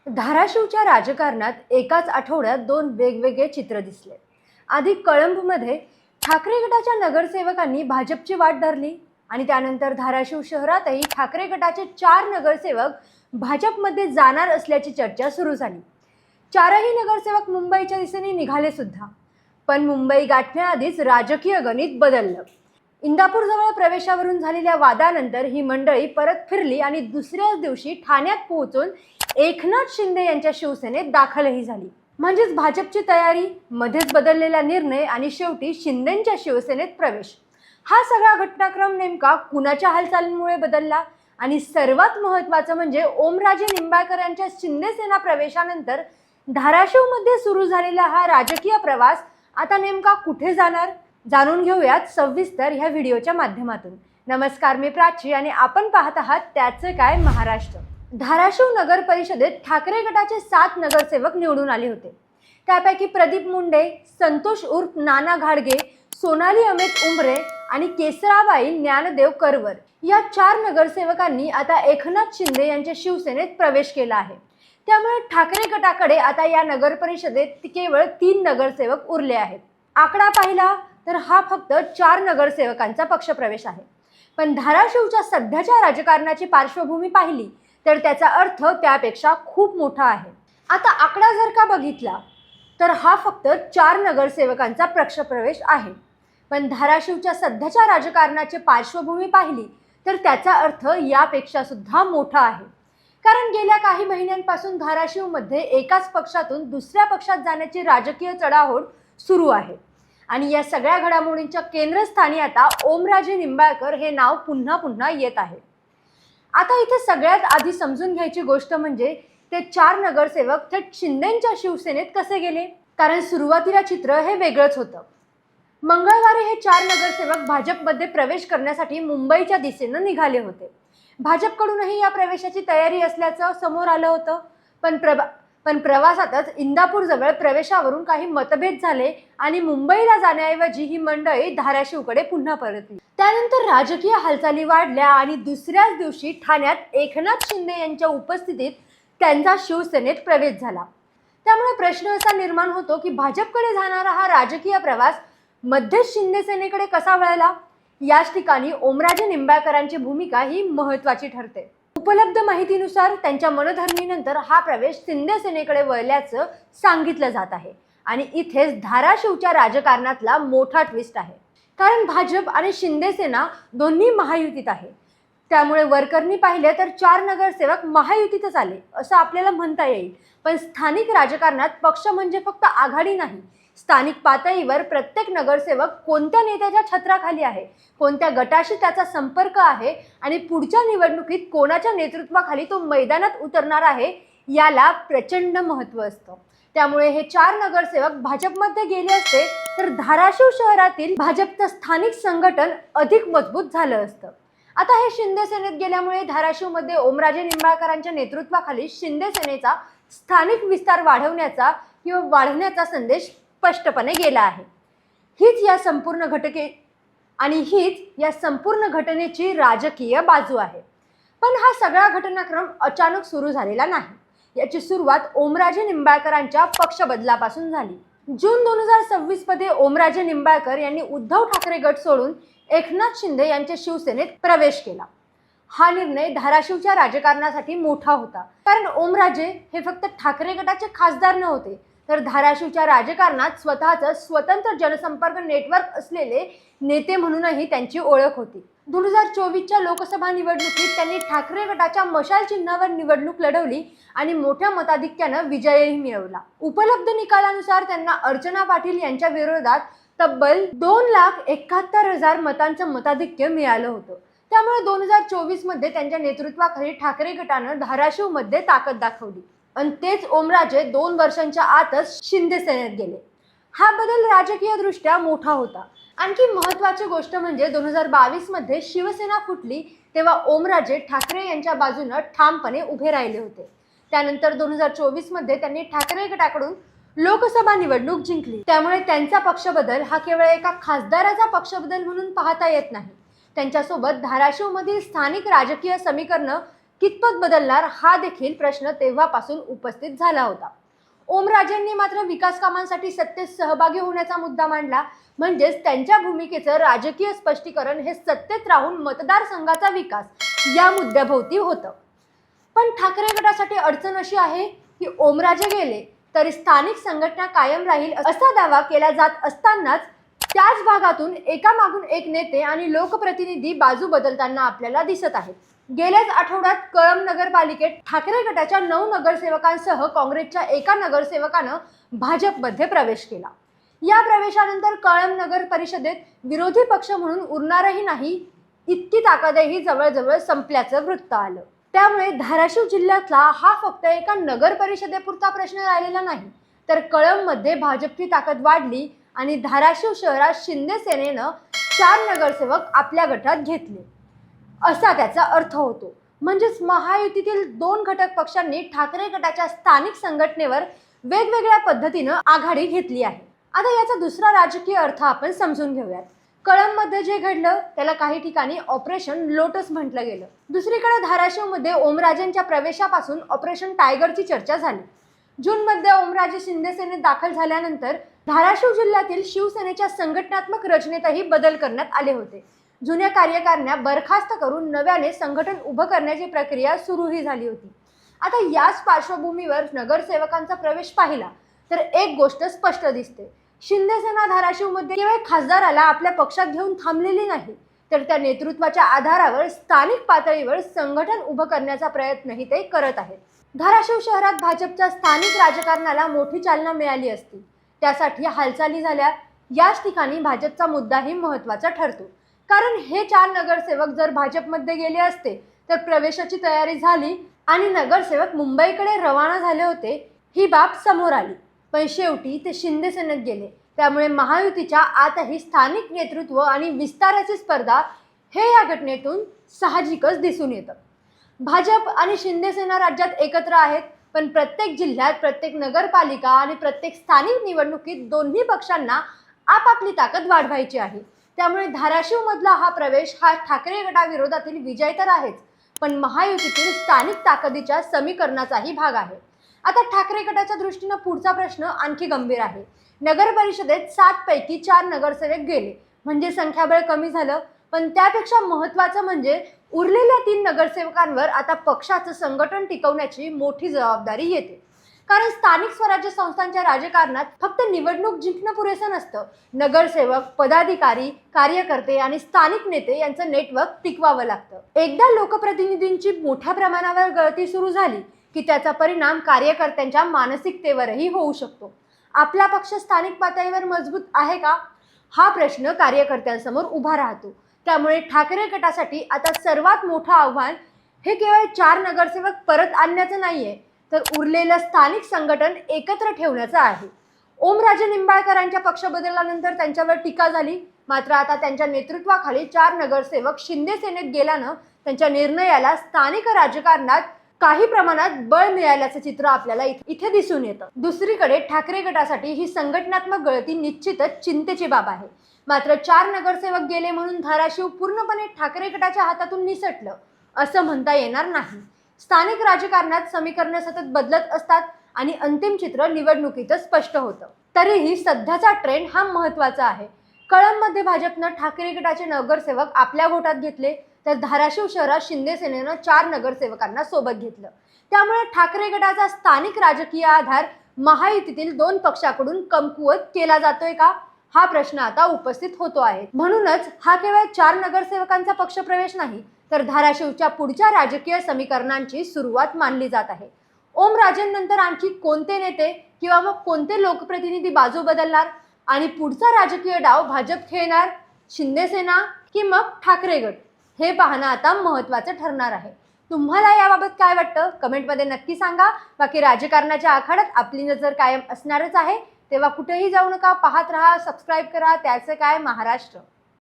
धाराशिवच्या राजकारणात एकाच आठवड्यात दोन वेगवेगळे चित्र दिसले। आधी कळंबमध्ये ठाकरे गटाच्या नगरसेवकांनी भाजपची वाट धरली आणि त्यानंतर धाराशिव शहरातही ठाकरे गटाचे 4 नगरसेवक भाजपमध्ये जाणार असल्याची चर्चा सुरू झाली। चारही नगरसेवक मुंबईच्या दिशेने निघाले सुद्धा, पण मुंबई गाठण्याआधीच राजकीय गणित बदललं। इंदापूरजवळ प्रवेशावरून झालेल्या वादानंतर ही मंडळी परत फिरली आणि दुसऱ्याच दिवशी ठाण्यात पोहोचून एकनाथ शिंदे यांच्या शिवसेनेत दाखलही झाली। म्हणजेच भाजपची तयारी, मध्येच बदललेला निर्णय आणि शेवटी शिंदेंच्या शिवसेनेत प्रवेश। हा सगळा घटनाक्रम नेमका कुणाच्या हालचालींमुळे बदलला आणि सर्वात महत्त्वाचं म्हणजे ओमराजे निंबाळकर यांच्या शिंदे सेना प्रवेशानंतर धाराशिवमध्ये सुरू झालेला हा राजकीय प्रवास आता नेमका कुठे जाणार, जाणून घेऊयात सविस्तर ह्या व्हिडिओच्या माध्यमातून। नमस्कार, मी प्राची आणि आपण पाहत आहात त्याचे काय महाराष्ट्र। धाराशिव नगर परिषदेत ठाकरे गटाचे 7 नगरसेवक निवडून आले होते। त्यापैकी प्रदीप मुंडे, संतोष उर्फ नाना घाडगे, सोनाली अमित उमरे आणि केसराबाई ज्ञानदेव करवर या 4 नगरसेवकांनी आता एकनाथ शिंदे यांच्या शिवसेनेत प्रवेश केला आहे। त्यामुळे ठाकरे गटाकडे आता या नगर परिषदेत केवळ 3 नगरसेवक उरले आहेत। आकडा पाहिला तर हा फक्त 4 नगरसेवकांचा पक्षप्रवेश आहे, पण धाराशिवच्या सध्याच्या राजकारणाची पार्श्वभूमी पाहिली तर त्याचा अर्थ त्यापेक्षा खूप मोठा आहे। आता आकडा जर का बघितला तर हा फक्त 4 नगरसेवकांचा पक्षप्रवेश आहे, पण धाराशिवच्या सध्याच्या राजकारणाची पार्श्वभूमी पाहिली तर त्याचा अर्थ यापेक्षा सुद्धा मोठा आहे। कारण गेल्या काही महिन्यांपासून धाराशिवमध्ये एकाच पक्षातून दुसऱ्या पक्षात जाण्याची राजकीय चढाओढ सुरू आहे आणि या सगळ्या घडामोडींच्या केंद्रस्थानी आता ओमराजे निंबाळकर हे नाव पुन्हा पुन्हा येत आहे। आता इथे सगळ्यात आधी समजून घ्यायची गोष्ट म्हणजे ते 4 नगरसेवक थेट शिंदेंच्या शिवसेनेत कसे गेले, कारण सुरुवातीला चित्र हे वेगळंच होतं। मंगळवारी हे 4 नगरसेवक भाजपमध्ये प्रवेश करण्यासाठी मुंबईच्या दिशेने निघाले होते। भाजपकडूनही या प्रवेशाची तयारी असल्याचं समोर आलं होतं, पण प्रवासातच इंदापूरजवळ प्रवेशावरून काही मतभेद झाले आणि मुंबईला जाण्याऐवजी ही मंडळी धाराशिवकडे पुन्हा परतली। त्यानंतर राजकीय हालचाली वाढल्या आणि दुसऱ्याच दिवशी ठाण्यात एकनाथ शिंदे यांच्या उपस्थितीत त्यांचा शिवसेनेत प्रवेश झाला। त्यामुळे प्रश्न असा निर्माण होतो की भाजपकडे जाणारा हा राजकीय प्रवास मध्येच शिंदे सेनेकडे कसा वळला। याच ठिकाणी ओमराजे निंबाळकरांची भूमिका ही महत्त्वाची ठरते। उपलब्ध माहितीनुसार त्यांच्या मनधरणीनंतर हा प्रवेश शिंदे सेनेकडे वळल्याचं सांगितलं जात आहे आणि इथेच धाराशिवच्या राजकारणातला मोठा ट्विस्ट आहे। कारण भाजप आणि शिंदे सेना दोन्ही महायुतीत आहे, त्यामुळे वरकरणी पाहिले तर 4 नगरसेवक महायुतीतच आले असं आपल्याला म्हणता येईल। पण स्थानिक राजकारणात पक्ष म्हणजे फक्त आघाडी नाही, स्थानिक पातळीवर प्रत्येक नगरसेवक कोणत्या नेत्याच्या छत्राखाली आहे, कोणत्या गटाशी त्याचा संपर्क आहे आणि पुढच्या निवडणुकीत कोणाच्या नेतृत्वाखाली तो मैदानात उतरणार आहे याला प्रचंड महत्त्व असतं। त्यामुळे हे 4 नगरसेवक भाजपमध्ये गेले असते तर धाराशिव शहरातील भाजपचं स्थानिक संघटन अधिक मजबूत झालं असतं। आता हे शिंदे सेनेत गेल्यामुळे धाराशिवमध्ये ओमराजे निंबाळकरांच्या नेतृत्वाखाली शिंदे सेनेचा स्थानिक विस्तार वाढवण्याचा संदेश स्पष्टपणे गेला आहे। हीच या संपूर्ण घटनेची राजकीय बाजू आहे। पण हा सगळा घटनाक्रम अचानक सुरू झालेला नाही। याची सुरुवात ओमराजे निंबाळकरांच्या पक्ष बदलापासून झाली। जून 2026 मध्ये ओमराजे निंबाळकर यांनी उद्धव ठाकरे गट सोडून एकनाथ शिंदे यांच्या शिवसेनेत प्रवेश केला। हा निर्णय धाराशिवच्या राजकारणासाठी मोठा होता, कारण ओमराजे हे फक्त ठाकरे गटाचे खासदार नव्हते तर धाराशिवच्या राजकारणात स्वतःचं स्वतंत्र जनसंपर्क नेटवर्क असलेले नेते म्हणूनही त्यांची ओळख होती। 2024च्या लोकसभा निवडणुकीत त्यांनी ठाकरे गटाच्या मशाल चिन्हावर निवडणूक लढवली आणि मोठ्या मताधिक्यानं विजयही मिळवला। उपलब्ध निकालानुसार त्यांना अर्चना पाटील यांच्या विरोधात तब्बल 2,71,000 मतांचं मताधिक्य मिळालं होतं। त्यामुळे 2024 मध्ये त्यांच्या नेतृत्वाखाली ठाकरे गटानं धाराशिवमध्ये ताकद दाखवली आणि तेच ओमराजे 2 वर्षांच्या आतच शिंदे सेनेत गेले। हा बदल राजकीय दृष्ट्या मोठा होता। आणखी महत्त्वाची गोष्ट म्हणजे 2022 मध्ये शिवसेना फुटली तेव्हा ओमराजे ठाकरे यांच्या बाजूने ठामपणे उभे राहिले होते। त्यानंतर 2024 मध्ये त्यांनी ठाकरे गटाकडून लोकसभा निवडणूक जिंकली। त्यामुळे त्यांचा पक्षबदल हा केवळ एका खासदाराचा पक्षबदल म्हणून पाहता येत नाही। त्यांच्यासोबत धाराशिवमधील स्थानिक राजकीय समीकरणं कितपत बदलणार हा देखील प्रश्न तेव्हापासून उपस्थित झाला होता. ओमराजेंनी मात्र विकास कामांसाठी सत्तेत सहभागी होण्याचा मुद्दा मांडला. म्हणजेच त्यांच्या भूमिकेचं राजकीय स्पष्टीकरण हे सत्तेत राहून मतदारसंघाचा विकास या मुद्द्याभोवती होतं. पण ठाकरे गटासाठी अडचण अशी आहे की ओमराजे गेले तरी स्थानिक संघटना कायम राहील असा दावा केला जात असतानाच त्याच भागातून एकामागून एक नेते आणि लोकप्रतिनिधी बाजू बदलताना आपल्याला दिसत आहेत. गेल्याच आठवड्यात कळंब नगरपालिकेत ठाकरे गटाच्या 9 नगरसेवकांसह काँग्रेसच्या एका नगरसेवकानं भाजपमध्ये प्रवेश केला. या प्रवेशानंतर कळंब नगर परिषदेत विरोधी पक्ष म्हणून उरणारही नाही इतकी ताकदही जवळजवळ संपल्याचं वृत्त आलं. त्यामुळे धाराशिव जिल्ह्यातला हा फक्त एका नगर परिषदेपुरता प्रश्न राहिलेला नाही, तर कळंबमध्ये भाजपची ताकद वाढली आणि धाराशिव शहरात शिंदे सेनेनं 4 नगरसेवक आपल्या गटात घेतले असा त्याचा अर्थ होतो. म्हणजेच महायुतीतील 2 घटक पक्षांनी ठाकरे गटाच्या स्थानिक संघटनेवर वेगवेगळ्या पद्धतीनं आघाडी घेतली आहे. आता याचा दुसरा राजकीय अर्थ आपण समजून घेऊयात. कळंबमध्ये जे घडलं त्याला काही ठिकाणी ऑपरेशन लोटस म्हटलं गेलं. दुसरीकडे धाराशिवमध्ये ओमराजेंच्या प्रवेशापासून ऑपरेशन टायगरची चर्चा झाली. जूनमध्ये ओमराजे शिंदे सेनेत दाखल झाल्यानंतर धाराशिव जिल्ह्यातील शिवसेनेच्या संघटनात्मक रचनेतही बदल करण्यात आले होते. जुन्या कार्यकारिण्या बरखास्त करून नव्याने संघटन उभं करण्याची प्रक्रिया सुरूही झाली होती. आता याच पार्श्वभूमीवर नगरसेवकांचा प्रवेश पाहिला तर एक गोष्ट स्पष्ट दिसते. शिंदे सेना धाराशिवमध्ये केवळ खासदाराला आपल्या पक्षात घेऊन थांबलेली नाही, तर त्या नेतृत्वाच्या आधारावर स्थानिक पातळीवर संघटन उभं करण्याचा प्रयत्नही ते करत आहेत. धाराशिव शहरात भाजपच्या स्थानिक राजकारणाला मोठी चालना मिळाली असती. त्यासाठी हालचाली झाल्या. याच ठिकाणी भाजपचा मुद्दाही महत्त्वाचा ठरतो. कारण हे 4 नगरसेवक जर भाजपमध्ये गेले असते तर प्रवेशाची तयारी झाली आणि नगरसेवक मुंबईकडे रवाना झाले होते ही बाब समोर आली. पण शेवटी ते शिंदे सेनेत गेले. त्यामुळे महायुतीच्या आतही स्थानिक नेतृत्व आणि विस्ताराची स्पर्धा हे या घटनेतून साहजिकच दिसून येतं. भाजप आणि शिंदे सेना राज्यात एकत्र आहेत, पण प्रत्येक जिल्ह्यात, प्रत्येक नगरपालिका आणि प्रत्येक स्थानिक निवडणुकीत दोन्ही पक्षांना आपापली ताकद वाढवायची आहे. त्यामुळे धाराशिवमधला हा प्रवेश हा ठाकरे गटाविरोधातील विजय तर आहेच, पण महायुतीतील स्थानिक ताकदीच्या समीकरणाचाही भाग आहे. आता ठाकरे गटाच्या दृष्टीनं पुढचा प्रश्न आणखी गंभीर आहे. नगर परिषदेत 7 पैकी 4 नगरसेवक गेले म्हणजे संख्याबळ कमी झालं, पण त्यापेक्षा महत्त्वाचं म्हणजे उरलेल्या 3 नगरसेवकांवर आता पक्षाचं संघटन टिकवण्याची मोठी जबाबदारी येते. कारण स्थानिक स्वराज्य संस्थांच्या राजकारणात फक्त निवडणूक जिंकणं पुरेसं नसतं. नगरसेवक, पदाधिकारी, कार्यकर्ते आणि स्थानिक नेते यांचं नेटवर्क टिकवावं लागतं. एकदा लोकप्रतिनिधींची मोठ्या प्रमाणावर गळती सुरू झाली की त्याचा परिणाम कार्यकर्त्यांच्या मानसिकतेवरही होऊ शकतो. आपला पक्ष स्थानिक पातळीवर मजबूत आहे का हा प्रश्न कार्यकर्त्यांसमोर उभा राहतो. त्यामुळे ठाकरे गटासाठी आता सर्वात मोठं आव्हान हे केवळ 4 नगरसेवक परत आणण्याचं नाहीये, तर उरलेलं स्थानिक संघटन एकत्र ठेवण्याचं आहे. ओमराजे निंबाळकरांच्या पक्ष बदलल्यानंतर त्यांच्यावर टीका झाली. मात्र आता त्यांच्या नेतृत्वाखाली 4 नगरसेवक शिंदे सेनेत गेल्यानं त्यांच्या निर्णयाला स्थानिक राजकारणात काही प्रमाणात बळ मिळाल्याचं चित्र आपल्याला इथे दिसून येतं. दुसरीकडे ठाकरे गटासाठी ही संघटनात्मक गळती निश्चितच चिंतेची बाब आहे. मात्र 4 नगरसेवक गेले म्हणून धाराशिव पूर्णपणे ठाकरे गटाच्या हातातून निसटलं असं म्हणता येणार नाही. स्थानिक राजकारणात समीकरणं सतत बदलत असतात आणि अंतिम चित्र निवडणुकीतच स्पष्ट होतं. तरीही सध्याचा ट्रेंड हा महत्त्वाचा आहे. कळंबमध्ये भाजपनं ठाकरे गटाचे नगरसेवक आपल्या गोटात घेतले, तर धाराशिव शहरात शिंदे सेनेनं 4 नगरसेवकांना सोबत घेतलं. त्यामुळे ठाकरे गटाचा स्थानिक राजकीय आधार महायुतीतील 2 पक्षाकडून कमकुवत केला जातोय का हा प्रश्न आता उपस्थित होतो आहे. म्हणूनच हा केवळ 4 नगरसेवकांचा पक्षप्रवेश नाही, तर धाराशिवच्या पुढच्या राजकीय समीकरणांची सुरुवात मानली जात आहे. ओमराजेंनंतर आणखी कोणते नेते किंवा मग कोणते लोकप्रतिनिधी बाजू बदलणार आणि पुढचा राजकीय डाव भाजप खेळणार, शिंदे सेना की मग ठाकरे गट हे पाहणं आता महत्त्वाचं ठरणार आहे. तुम्हाला याबाबत काय वाटतं कमेंटमध्ये नक्की सांगा. बाकी राजकारणाच्या आखाड्यात आपली नजर कायम असणारच आहे. तेव्हा कुठेही जाऊ नका, पाहत राहा, सबस्क्राईब करा. त्याचे काय महाराष्ट्र.